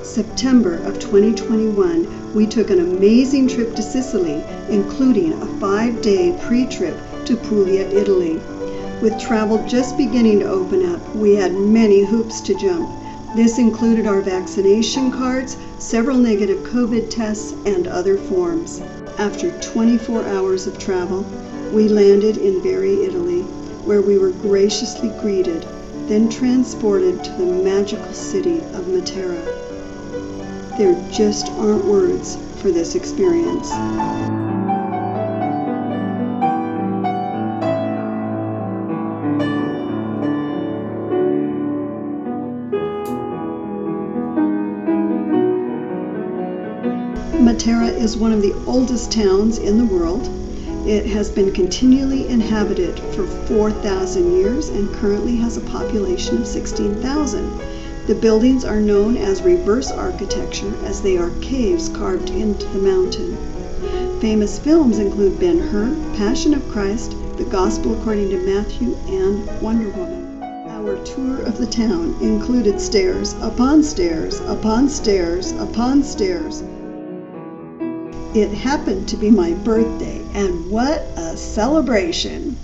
September of 2021, we took an amazing trip to Sicily, including a 5-day pre-trip to Puglia, Italy. With travel just beginning to open up, we had many hoops to jump. This included our vaccination cards, several negative COVID tests, and other forms. After 24 hours of travel, we landed in Bari, Italy, where we were graciously greeted, then transported to the magical city of Matera. There just aren't words for this experience. Matera is one of the oldest towns in the world. It has been continually inhabited for 4,000 years and currently has a population of 16,000. The buildings are known as reverse architecture as they are caves carved into the mountain. Famous films include Ben-Hur, Passion of Christ, The Gospel According to Matthew, and Wonder Woman. Our tour of the town included stairs upon stairs upon stairs upon stairs. It happened to be my birthday, and what a celebration!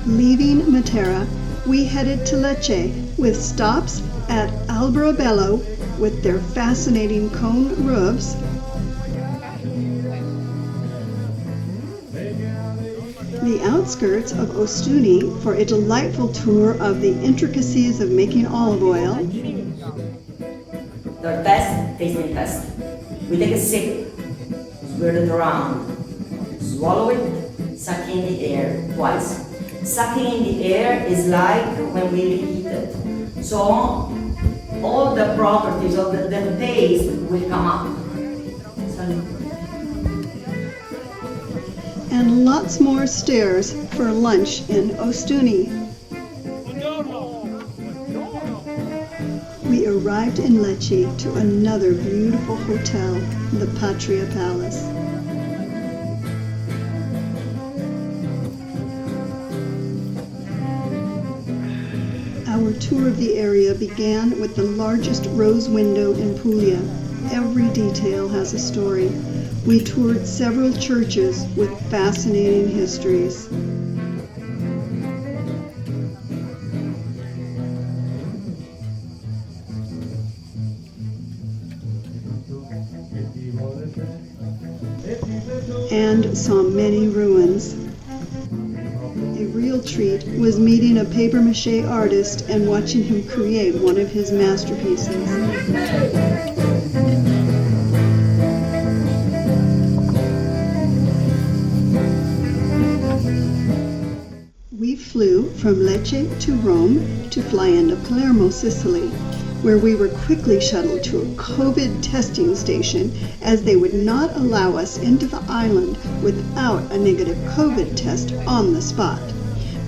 Leaving Matera, we headed to Lecce with stops at Alberobello with their fascinating cone roofs, the outskirts of Ostuni for a delightful tour of the intricacies of making olive oil, the tasting test. We take a sip, swirl it around, swallow it, suck in the air twice. Sucking in the air is like when we reheat it. So all the properties of the taste will come up. And lots more stairs for lunch in Ostuni. We arrived in Lecce to another beautiful hotel, the Patria Palace. Our tour of the area began with the largest rose window in Puglia. Every detail has a story. We toured several churches with fascinating histories. And saw many ruins. A real treat was meeting a papier-mâché artist and watching him create one of his masterpieces. We flew from Lecce to Rome to fly into Palermo, Sicily, where we were quickly shuttled to a COVID testing station as they would not allow us into the island without a negative COVID test on the spot.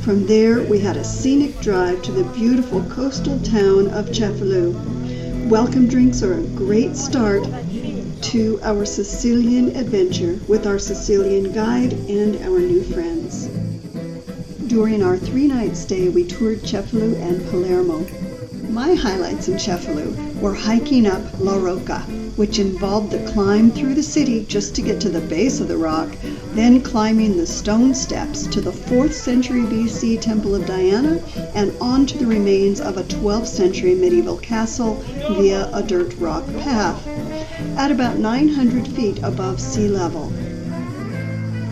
From there, we had a scenic drive to the beautiful coastal town of Cefalù. Welcome drinks are a great start to our Sicilian adventure with our Sicilian guide and our new friends. During our 3-night stay, we toured Cefalù and Palermo. My highlights in Cefalù were hiking up La Rocca, which involved the climb through the city just to get to the base of the rock, then climbing the stone steps to the 4th century BC Temple of Diana and onto the remains of a 12th century medieval castle via a dirt rock path at about 900 feet above sea level,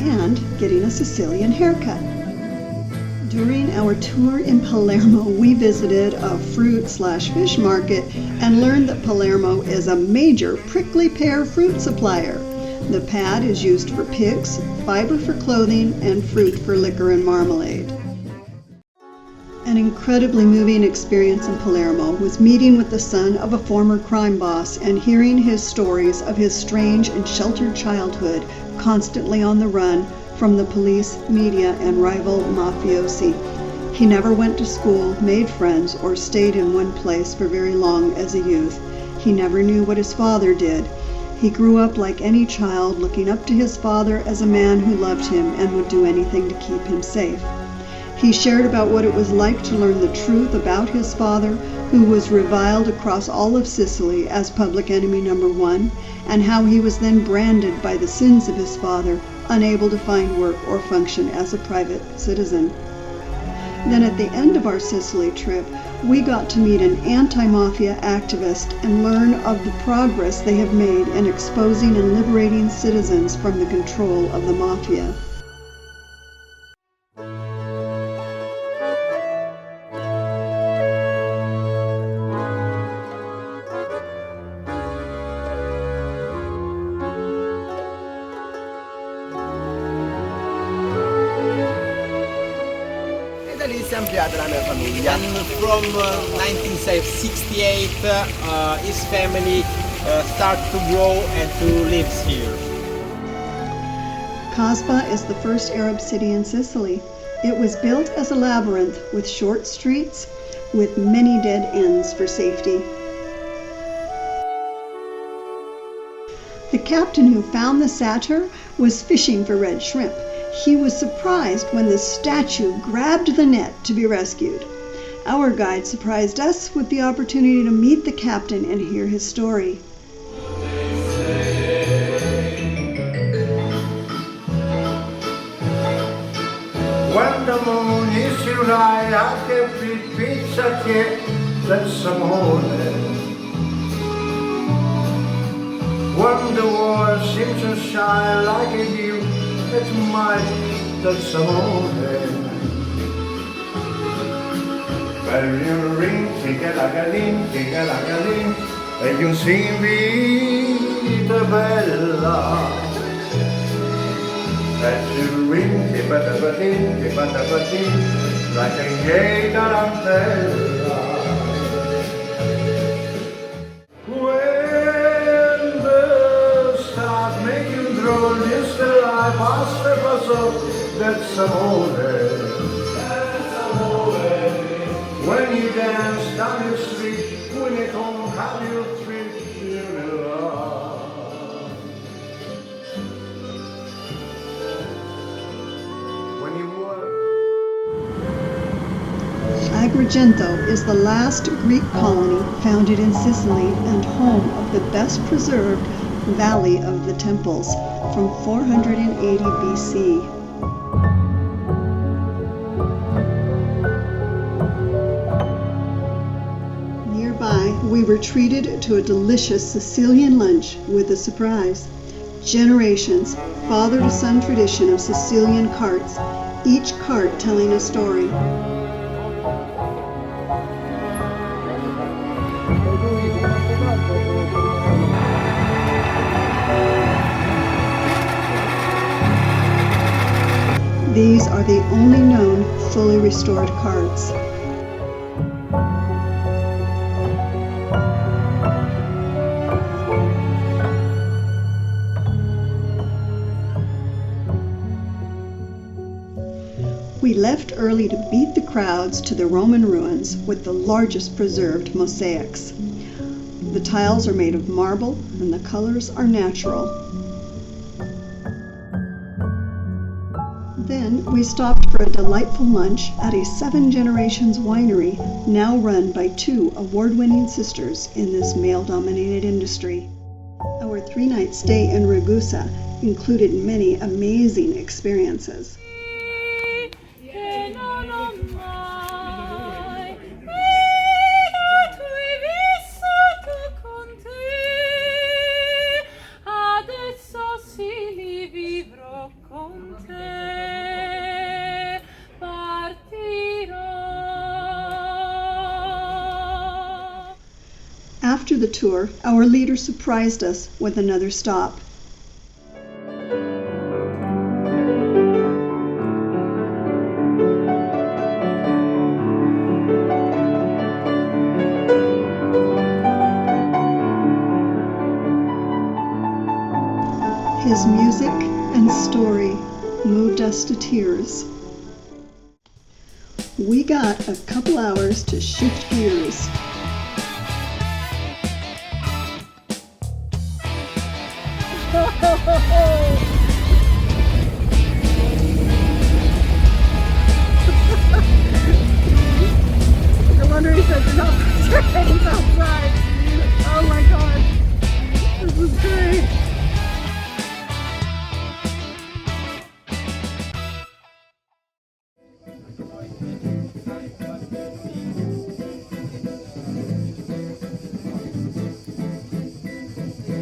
and getting a Sicilian haircut. During our tour in Palermo, we visited a fruit/fish market and learned that Palermo is a major prickly pear fruit supplier. The pad is used for picks, fiber for clothing, and fruit for liquor and marmalade. An incredibly moving experience in Palermo was meeting with the son of a former crime boss and hearing his stories of his strange and sheltered childhood, constantly on the run from the police, media, and rival mafiosi. He never went to school, made friends, or stayed in one place for very long as a youth. He never knew what his father did. He grew up like any child, looking up to his father as a man who loved him and would do anything to keep him safe. He shared about what it was like to learn the truth about his father, who was reviled across all of Sicily as public enemy number one, and how he was then branded by the sins of his father, unable to find work or function as a private citizen. Then at the end of our Sicily trip, we got to meet an anti-mafia activist and learn of the progress they have made in exposing and liberating citizens from the control of the mafia. Italy è sempre la mia famiglia. And from 1968, his family started to grow and to live here. Casbah is the first Arab city in Sicily. It was built as a labyrinth with short streets, with many dead ends for safety. The captain who found the satyr was fishing for red shrimp. He was surprised when the statue grabbed the net to be rescued. Our guide surprised us with the opportunity to meet the captain and hear his story. When the moon is too high, I can be pizza che that's some morning. When the world seems to shine like a dew, it's might that's some morning. When you ring, tic-a-la-ga-ding, e you sing vita bella. As you ring, tip-a-tap-a-ting, like a gay tarantella. When the stars make you droll, it's the life after puzzle, that's amore. When you dance down the street, when you come, how you treat you love. Agrigento is the last Greek colony founded in Sicily and home of the best preserved Valley of the Temples from 480 BC. Nearby, we were treated to a delicious Sicilian lunch with a surprise. Generations, father-to-son tradition of Sicilian carts, each cart telling a story. These are the only known fully restored carts. We left early to beat the crowds to the Roman ruins with the largest preserved mosaics. The tiles are made of marble and the colors are natural. Then we stopped for a delightful lunch at a 7 Generations winery, now run by 2 award-winning sisters in this male-dominated industry. Our 3-night stay in Ragusa included many amazing experiences. After the tour, our leader surprised us with another stop. His music and story moved us to tears. We got a couple hours to shift gears. No wonder he said you're not pretend outside. Oh my god. This is great.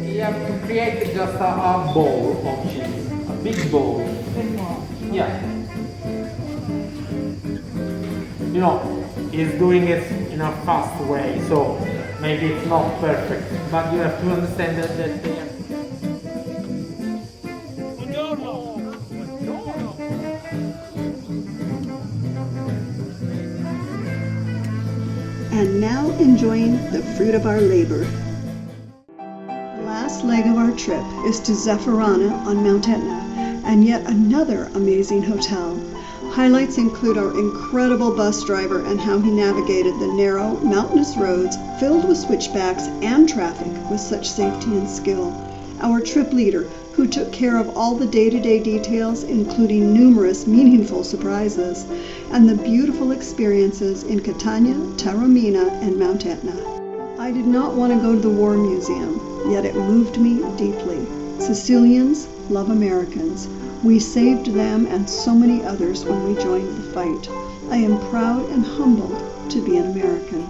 You have to create just a bowl of cheese, a big bowl. Yeah. You know, he's doing it in a fast way, so maybe it's not perfect, but you have to understand that they have. And now enjoying the fruit of our labor. The last leg of our trip is to Zafferana on Mount Etna, and yet another amazing hotel. Highlights include our incredible bus driver and how he navigated the narrow, mountainous roads filled with switchbacks and traffic with such safety and skill. Our trip leader, who took care of all the day-to-day details, including numerous meaningful surprises, and the beautiful experiences in Catania, Taormina, and Mount Etna. I did not want to go to the War Museum, yet it moved me deeply. Sicilians love Americans. We saved them and so many others when we joined the fight. I am proud and humbled to be an American.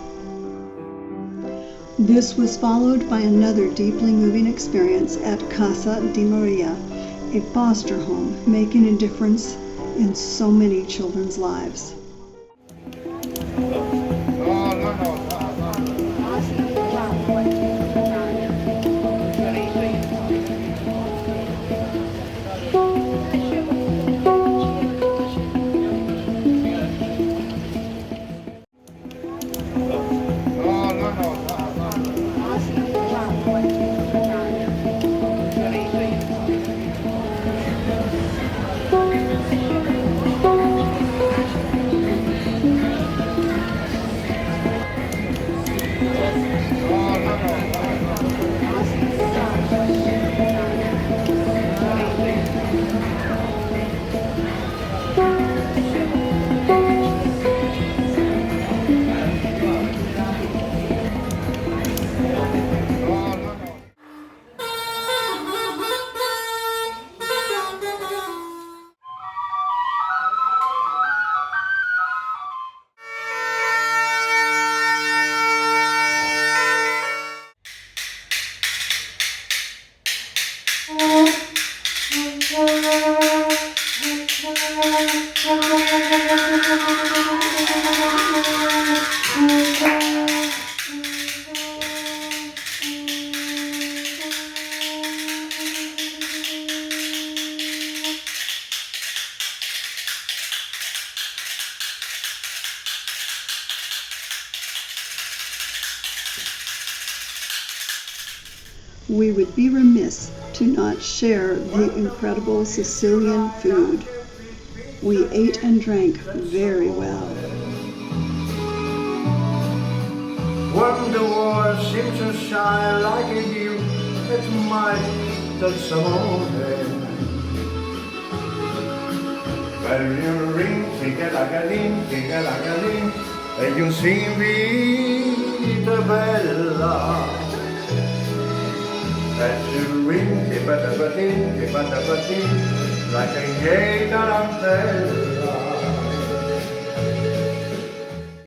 This was followed by another deeply moving experience at Casa di Maria, a foster home making a difference in so many children's lives. We would be remiss to not share the incredible Sicilian food. We ate and drank very well. When the world seems to shine like a dew, it might touch someone there. When you ring, tic-a-lac-a-ding, e un si vita bella. As you ring, tip-a-tap-a-ting, like a gay tarantella.